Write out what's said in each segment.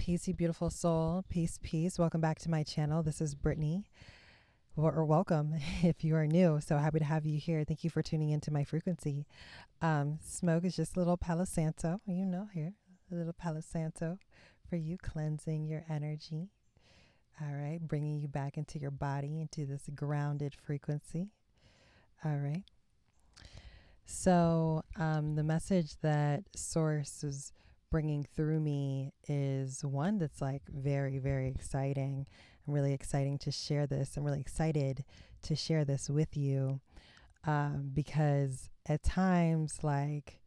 Peace, you beautiful soul. Peace, peace. Welcome back to my channel. This is Brittany, or welcome if you are new. So happy to have you here. Thank you for tuning into my frequency. Smoke is just a little Palo Santo, here, a little Palo Santo for you, cleansing your energy. All right, bringing you back into your body, into this grounded frequency. All right. So the message that Source is bringing through me is one that's like very, very exciting. I'm really excited to share this. I'm really excited to share this with you because at times, like,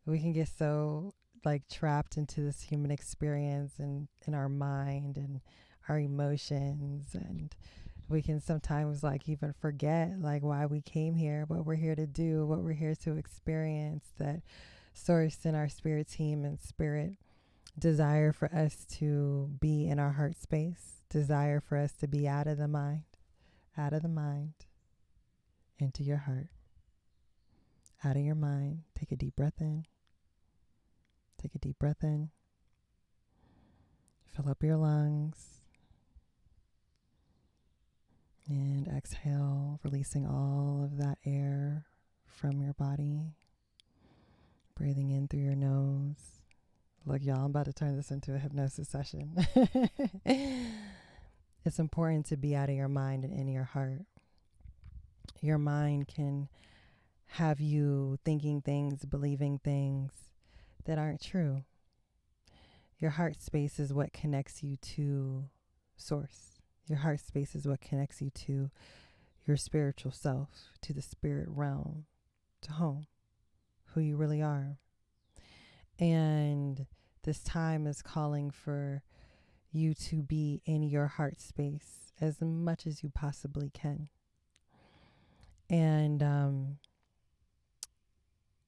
we can get so like trapped into this human experience and in our mind and our emotions, and we can sometimes like even forget like why we came here, what we're here to do, what we're here to experience, that Source and our spirit team and spirit desire for us to be in our heart space, desire for us to be out of the mind, into your heart, out of your mind. Take a deep breath in. Take a deep breath in. Fill up your lungs. And exhale, releasing all of that air from your body. Breathing in through your nose. Look, y'all, I'm about to turn this into a hypnosis session. It's important to be out of your mind and in your heart. Your mind can have you thinking things, believing things that aren't true. Your heart space is what connects you to Source. Your heart space is what connects you to your spiritual self, to the spirit realm, to home, who you really are. And this time is calling for you to be in your heart space as much as you possibly can. And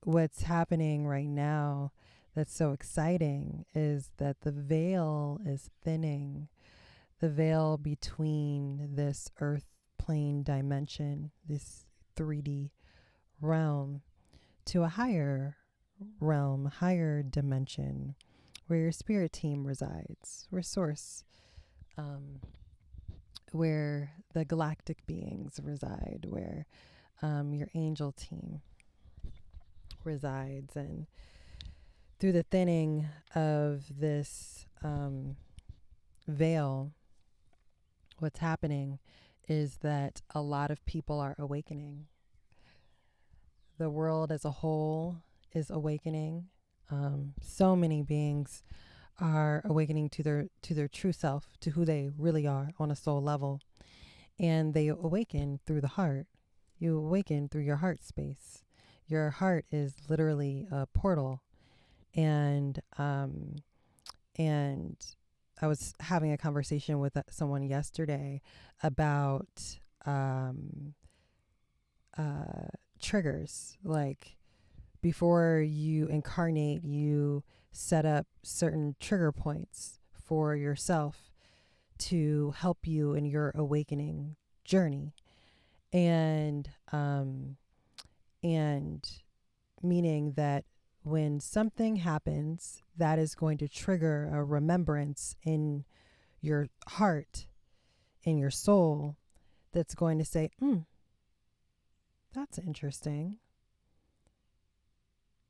what's happening right now that's so exciting is that the veil is thinning. The veil between this earth plane dimension, this 3D realm, to a higher realm, higher dimension, where your spirit team resides, where Source, where the galactic beings reside, where your angel team resides. And through the thinning of this veil, what's happening is that a lot of people are awakening. The world as a whole is awakening. So many beings are awakening to their true self, to who they really are on a soul level. And they awaken through the heart. You awaken through your heart space. Your heart is literally a portal. And I was having a conversation with someone yesterday about triggers. Like, before you incarnate, you set up certain trigger points for yourself to help you in your awakening journey. And meaning that when something happens, that is going to trigger a remembrance in your heart, in your soul, that's going to say, that's interesting.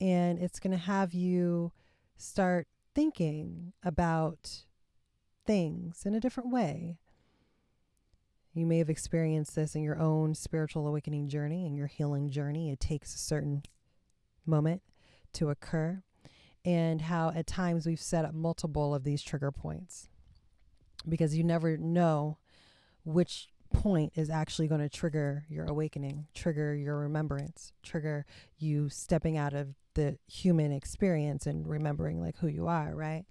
And it's going to have you start thinking about things in a different way. You may have experienced this in your own spiritual awakening journey, in your healing journey. It takes a certain moment to occur, and how at times we've set up multiple of these trigger points, because you never know which point is actually going to trigger your awakening, trigger your remembrance, trigger you stepping out of the human experience and remembering like who you are, right?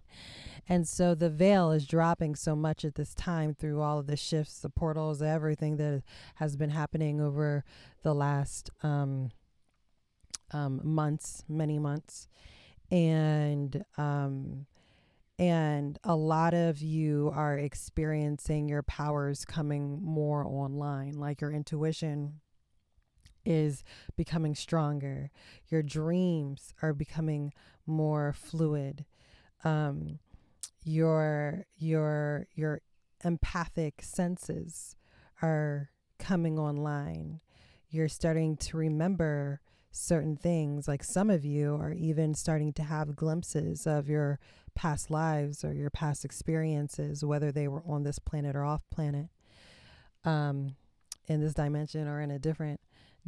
And so the veil is dropping so much at this time through all of the shifts, the portals, everything that has been happening over the last months, many months. And a lot of you are experiencing your powers coming more online, like your intuition is becoming stronger. Your dreams are becoming more fluid. your empathic senses are coming online. You're starting to remember certain things. Like some of you are even starting to have glimpses of your past lives or your past experiences, whether they were on this planet or off planet, in this dimension or in a different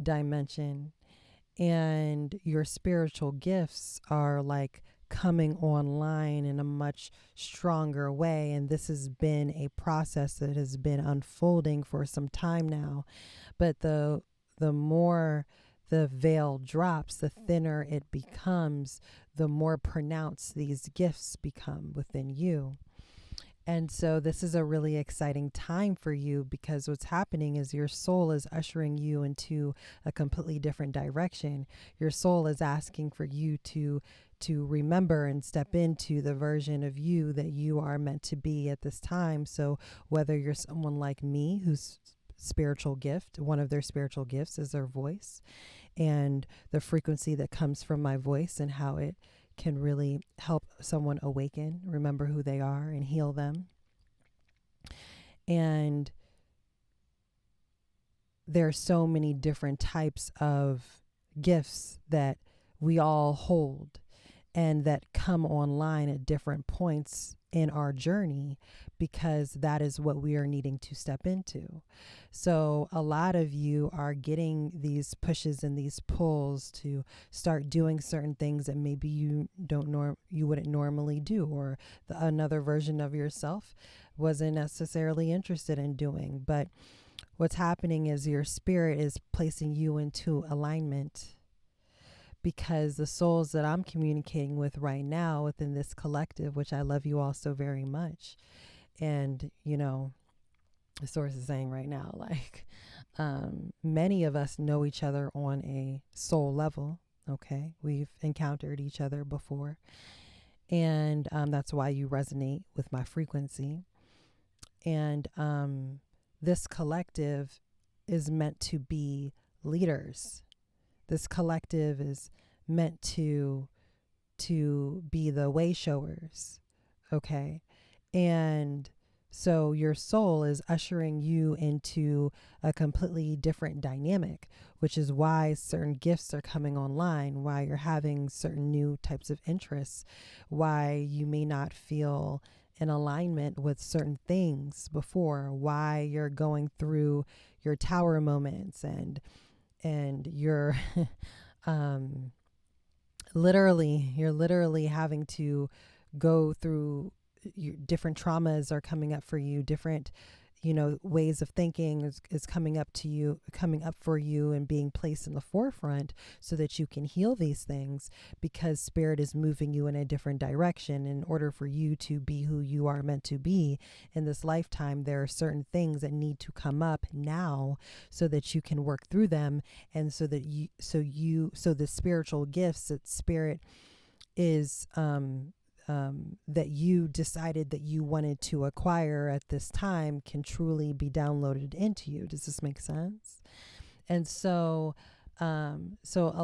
dimension. And your spiritual gifts are like coming online in a much stronger way. And this has been a process that has been unfolding for some time now. But the more the veil drops, the thinner it becomes, the more pronounced these gifts become within you. And so this is a really exciting time for you, because what's happening is your soul is ushering you into a completely different direction. Your soul is asking for you to remember and step into the version of you that you are meant to be at this time. So whether you're someone like me, whose spiritual gift, one of their spiritual gifts is their voice, and the frequency that comes from my voice and how it can really help someone awaken, remember who they are, and heal them. And there are so many different types of gifts that we all hold and that come online at different points in our journey, because that is what we are needing to step into. So a lot of you are getting these pushes and these pulls to start doing certain things that maybe you wouldn't normally do, or another version of yourself wasn't necessarily interested in doing. But what's happening is your spirit is placing you into alignment, because the souls that I'm communicating with right now within this collective, which I love you all so very much. And, the source is saying right now, like, many of us know each other on a soul level. Okay. We've encountered each other before. And that's why you resonate with my frequency. And this collective is meant to be leaders. This collective is meant to be the way showers, okay? And so your soul is ushering you into a completely different dynamic, which is why certain gifts are coming online, why you're having certain new types of interests, why you may not feel in alignment with certain things before, why you're going through your tower moments and you're you're literally having to go through different traumas are coming up for you, different ways of thinking is coming up for you and being placed in the forefront so that you can heal these things, because spirit is moving you in a different direction. In order for you to be who you are meant to be in this lifetime, there are certain things that need to come up now so that you can work through them, and so the spiritual gifts that spirit is that you decided that you wanted to acquire at this time can truly be downloaded into you. Does this make sense? And so a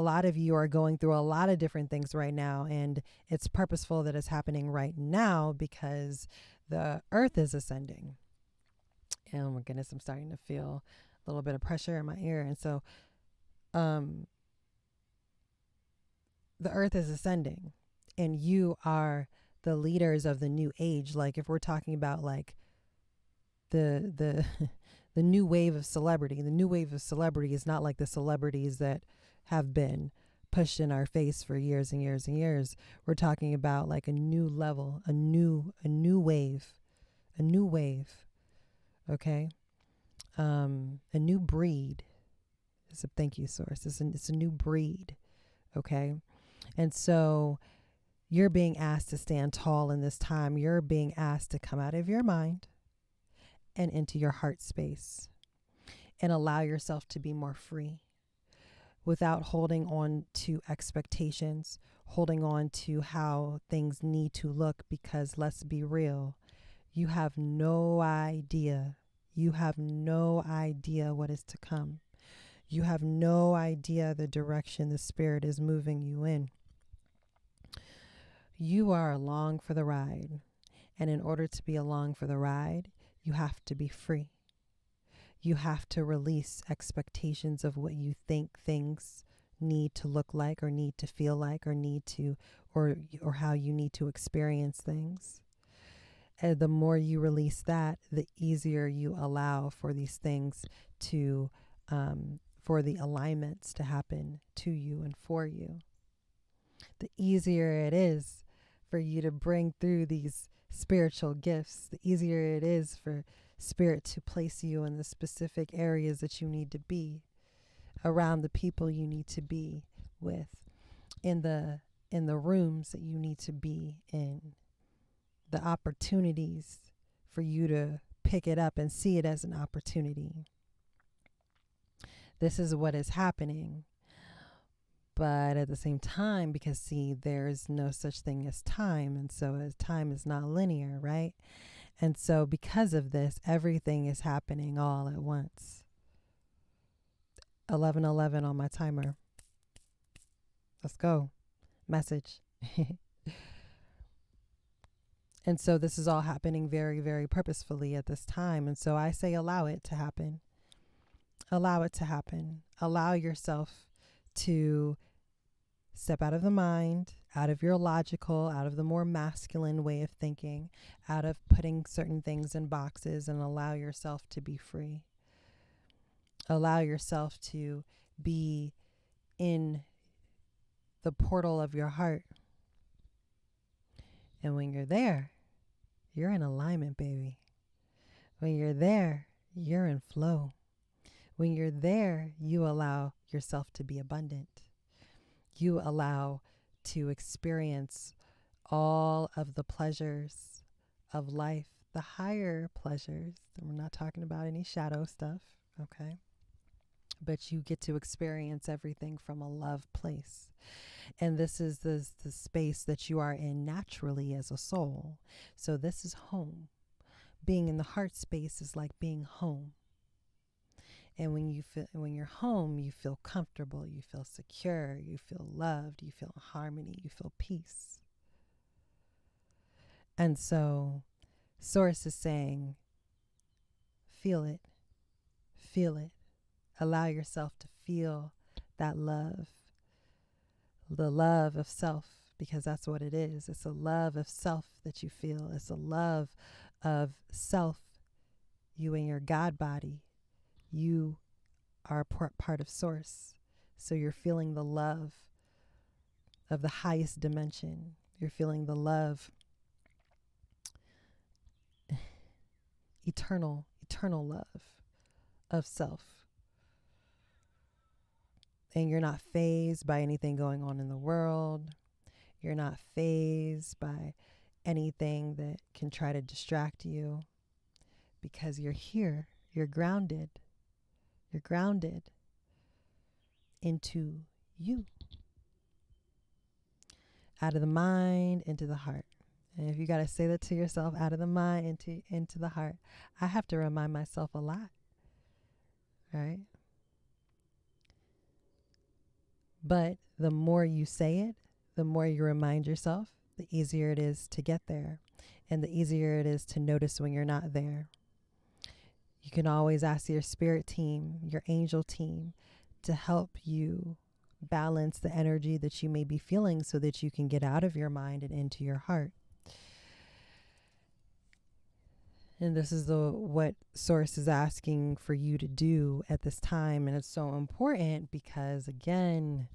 lot of you are going through a lot of different things right now, and it's purposeful that it's happening right now because the earth is ascending. And oh my goodness, I'm starting to feel a little bit of pressure in my ear. And so the earth is ascending, and you are the leaders of the new age. Like if we're talking about like the the new wave of celebrity, the new wave of celebrity is not like the celebrities that have been pushed in our face for years and years and years. We're talking about like a new level, a new wave, okay? A new breed. It's a thank you, source. It's a new breed, okay? And so you're being asked to stand tall in this time. You're being asked to come out of your mind and into your heart space and allow yourself to be more free without holding on to expectations, holding on to how things need to look, because let's be real, you have no idea. You have no idea what is to come. You have no idea the direction the spirit is moving you in. You are along for the ride. And in order to be along for the ride, you have to be free. You have to release expectations of what you think things need to look like or need to feel like or need to or how you need to experience things. And the more you release that, the easier you allow for these things to for the alignments to happen to you and for you. The easier it is for you to bring through these spiritual gifts, the easier it is for Spirit to place you in the specific areas that you need to be, around the people you need to be with, in the rooms that you need to be in, the opportunities for you to pick it up and see it as an opportunity. This is what is happening. But at the same time, because see, there's no such thing as time. And so time is not linear, right? And so because of this, everything is happening all at once. 11:11 on my timer. Let's go. Message. And so this is all happening very, very purposefully at this time. And so I say allow it to happen. Allow it to happen. Allow yourself to step out of the mind, out of your logical, out of the more masculine way of thinking, out of putting certain things in boxes, and allow yourself to be free. Allow yourself to be in the portal of your heart. And when you're there, you're in alignment, baby. When you're there, you're in flow. When you're there, you allow yourself to be abundant. You allow to experience all of the pleasures of life, the higher pleasures. And we're not talking about any shadow stuff, okay? But you get to experience everything from a love place. And this is the space that you are in naturally as a soul. So this is home. Being in the heart space is like being home. And when you're home, you feel comfortable, you feel secure, you feel loved, you feel harmony, you feel peace. And so Source is saying, feel it, feel it. Allow yourself to feel that love, the love of self, because that's what it is. It's a love of self that you feel. It's a love of self, you and your God body. You are part of Source. So you're feeling the love of the highest dimension. You're feeling the love, eternal love of self. And you're not fazed by anything going on in the world. You're not fazed by anything that can try to distract you, because you're here. You're grounded. You're grounded into you. Out of the mind, into the heart. And if you got to say that to yourself, out of the mind, into the heart, I have to remind myself a lot, right? But the more you say it, the more you remind yourself, the easier it is to get there. And the easier it is to notice when you're not there. You can always ask your spirit team, your angel team, to help you balance the energy that you may be feeling so that you can get out of your mind and into your heart. And this is what Source is asking for you to do at this time. And it's so important because, again,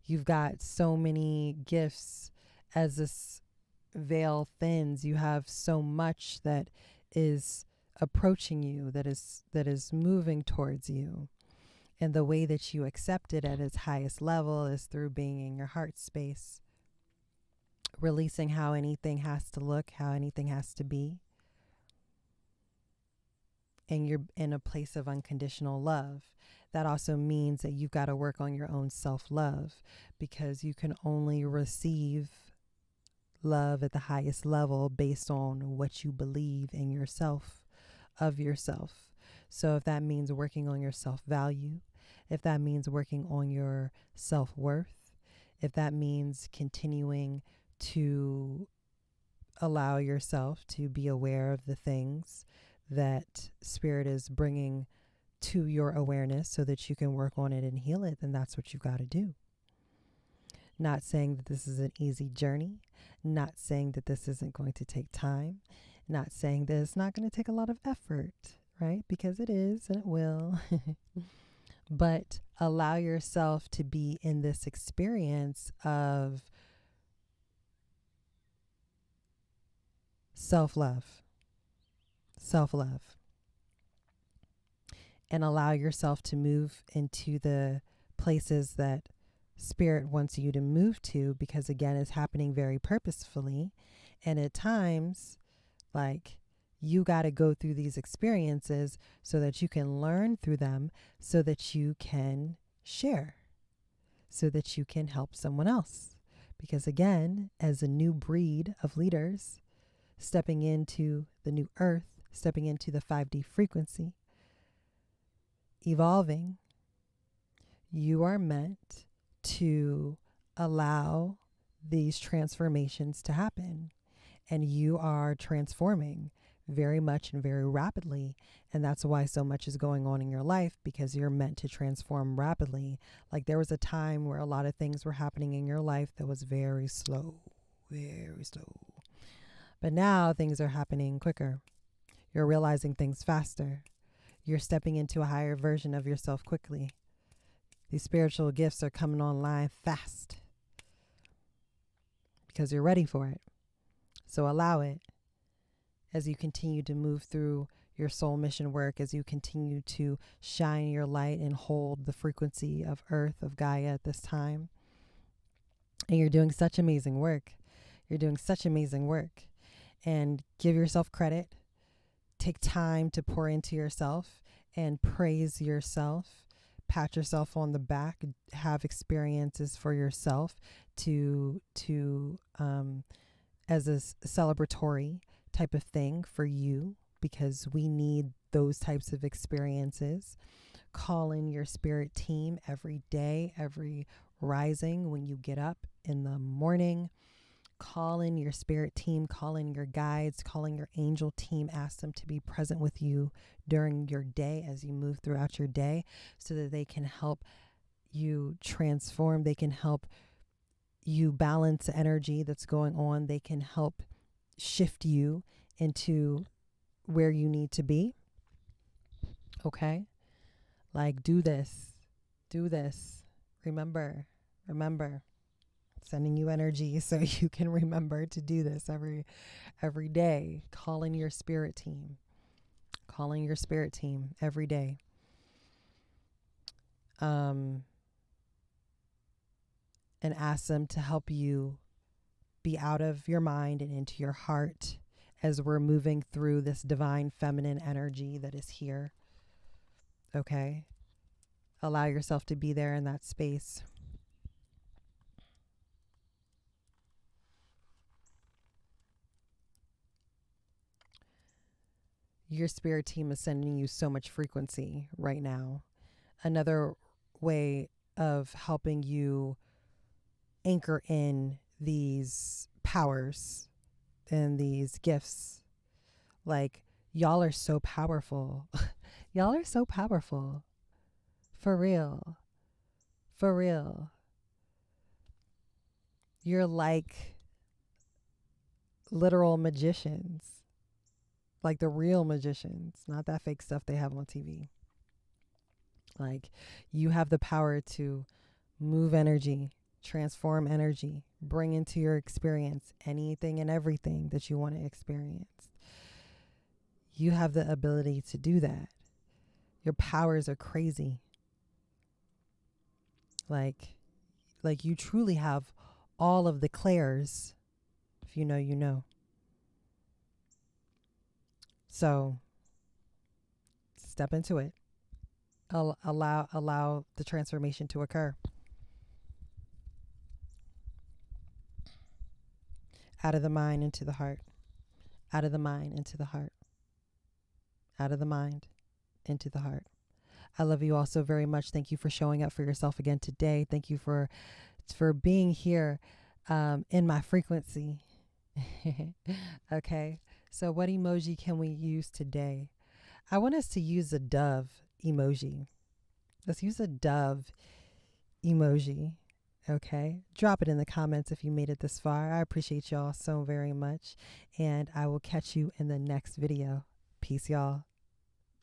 you've got so many gifts as this veil thins. You have so much that is approaching you, that is moving towards you. And the way that you accept it at its highest level is through being in your heart space, releasing how anything has to look, how anything has to be. And you're in a place of unconditional love. That also means that you've got to work on your own self-love, because you can only receive love at the highest level based on what you believe in yourself, of yourself. So if that means working on your self-value, if that means working on your self-worth, if that means continuing to allow yourself to be aware of the things that Spirit is bringing to your awareness so that you can work on it and heal it, then that's what you've got to do. Not saying that this is an easy journey, not saying that this isn't going to take time, not saying that it's not going to take a lot of effort, right? Because it is and it will. But allow yourself to be in this experience of self-love, self-love, and allow yourself to move into the places that Spirit wants you to move to, because again, it's happening very purposefully. And at times, like, you got to go through these experiences so that you can learn through them, so that you can share, so that you can help someone else. Because again, as a new breed of leaders, stepping into the new earth, stepping into the 5D frequency, evolving, you are meant to allow these transformations to happen. And you are transforming very much and very rapidly. And that's why so much is going on in your life, because you're meant to transform rapidly. Like, there was a time where a lot of things were happening in your life that was very slow, very slow. But now things are happening quicker. You're realizing things faster. You're stepping into a higher version of yourself quickly. These spiritual gifts are coming online fast because you're ready for it. So allow it as you continue to move through your soul mission work, as you continue to shine your light and hold the frequency of Earth, of Gaia at this time. And you're doing such amazing work. You're doing such amazing work. And give yourself credit. Take time to pour into yourself and praise yourself. Pat yourself on the back. Have experiences for yourself to as a celebratory type of thing for you, because we need those types of experiences. Call in your spirit team every day, every rising when you get up in the morning. Call in your spirit team, call in your guides, call in your angel team. Ask them to be present with you during your day as you move throughout your day, so that they can help you transform. They can help you balance the energy that's going on. They can help shift you into where you need to be. Okay? Like, do this. Do this. Remember. Sending you energy so you can remember to do this every day. Calling your spirit team. Calling your spirit team every day. And ask them to help you be out of your mind and into your heart as we're moving through this divine feminine energy that is here. Okay? Allow yourself to be there in that space. Your spirit team is sending you so much frequency right now. Another way of helping you anchor in these powers and these gifts. Like, y'all are so powerful. Y'all are so powerful. For real. For real. You're like literal magicians. Like the real magicians, not that fake stuff they have on TV. Like, you have the power to move energy, transform energy, bring into your experience anything and everything that you want to experience. You have the ability to do that. Your powers are crazy. Like you truly have all of the clairs. If you know, you know. So step into it. Allow the transformation to occur. Out of the mind into the heart. Out of the mind into the heart. Out of the mind into the heart. I love you all so very much. Thank you for showing up for yourself again today. Thank you for being here in my frequency. Okay, so what emoji can we use today? I want us to use a dove emoji. Let's use a dove emoji. Okay, drop it in the comments if you made it this far. I appreciate y'all so very much, and I will catch you in the next video. Peace, y'all.